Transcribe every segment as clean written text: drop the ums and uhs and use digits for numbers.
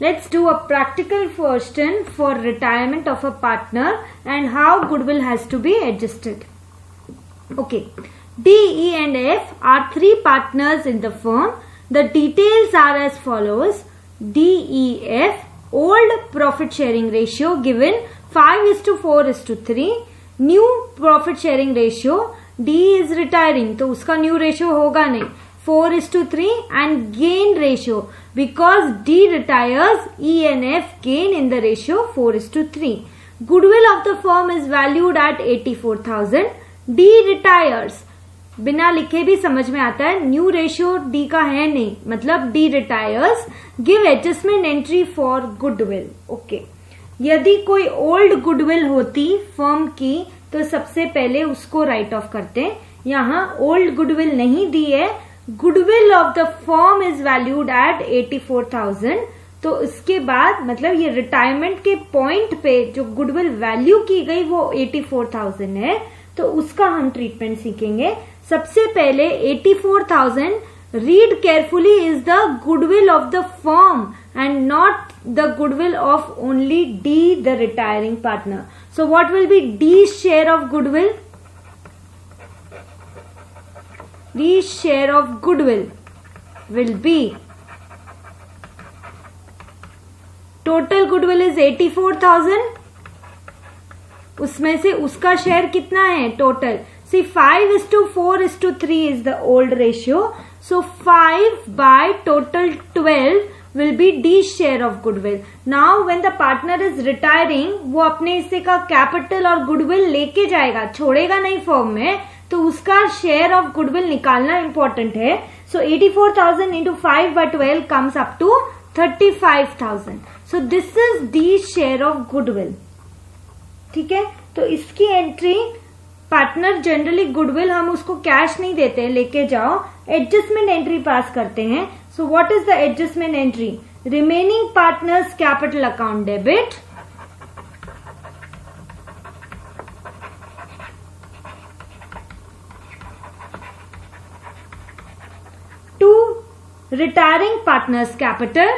Let's do a practical question for retirement of a partner and how goodwill has to be adjusted. Okay, D, E and F are three partners in the firm. The details are as follows. D, E, F, old profit sharing ratio given 5:4:3. New profit sharing ratio, D is retiring तो उसका new ratio होगा नहीं, 4:3 and gain ratio because D retires, E and F gain in the ratio 4:3. Goodwill of the firm is valued at 84,000. D retires, बिना लिखे भी समझ में आता है, न्यू रेशियो डी का है नहीं, मतलब D retires. Give adjustment entry for goodwill. Okay, यदि कोई ओल्ड गुडविल होती फर्म की तो सबसे पहले उसको राइट ऑफ करते. यहाँ ओल्ड गुडविल नहीं दी है. Goodwill of the firm is valued at 84,000. तो इसके बाद मतलब ये रिटायरमेंट के पॉइंट पे जो गुडविल वैल्यू की गई वो 84,000 है. तो उसका हम ट्रीटमेंट सीखेंगे. सबसे पहले 84,000 read carefully is the goodwill of the firm and not the goodwill of only D the retiring partner. So what will be D share of goodwill? D's share of goodwill will be, total goodwill is 84,000. उसमें से उसका share कितना है total? See, 5:4:3 is the old ratio. So 5 by total 12 will be D's share of goodwill. Now when the partner is retiring, वो अपने हिस्से का capital और गुडविल लेके जाएगा, छोड़ेगा नहीं फर्म में, तो उसका शेयर ऑफ गुडविल निकालना इंपॉर्टेंट है. So 84,000 into 5 by 12 comes up to 35,000. So this is the share of goodwill. ठीक है, तो इसकी एंट्री पार्टनर जनरली गुडविल हम उसको कैश नहीं देते, लेके जाओ, एडजस्टमेंट एंट्री पास करते हैं. So what is the adjustment entry? Remaining partners capital account debit, retiring partners capital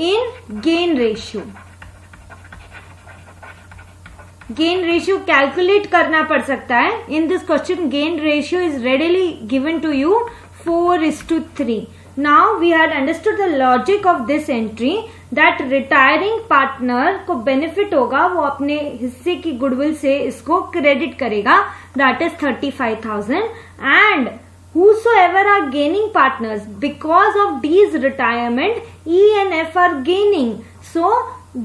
in gain ratio. gain ratio calculate करना पड़ सकता है. in this question gain ratio is readily given to you 4:3. now we had understood the logic of this entry that retiring partner को benefit होगा, वो अपने हिस्से की गुडविल से इसको क्रेडिट करेगा, that is 35,000. and whosoever are gaining partners because of D's retirement, E and F are gaining, so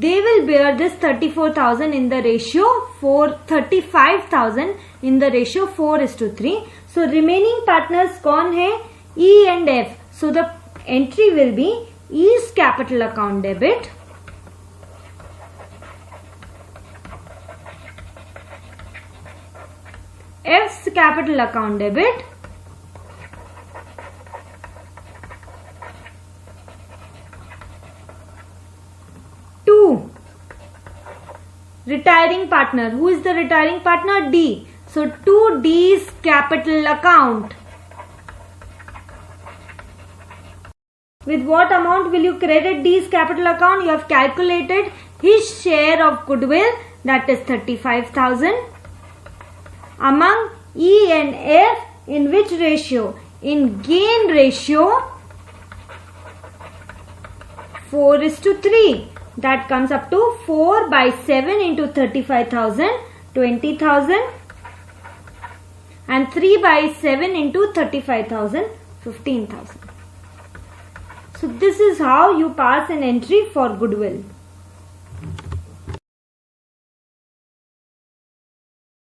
they will bear this 34,000 in the ratio 35,000 in the ratio 4:3. so remaining partners कौन है? E and F. so the entry will be E's capital account debit, F's capital account debit, to retiring partner. Who is the retiring partner? D. so to D's capital account. With what amount will you credit D's capital account? You have calculated his share of goodwill, that is 35,000. Among E and F, in which ratio? In gain ratio 4:3. That comes up to 4 by 7 into 35,000, 20,000. And 3 by 7 into 35,000, 15,000. So this is how you pass an entry for goodwill.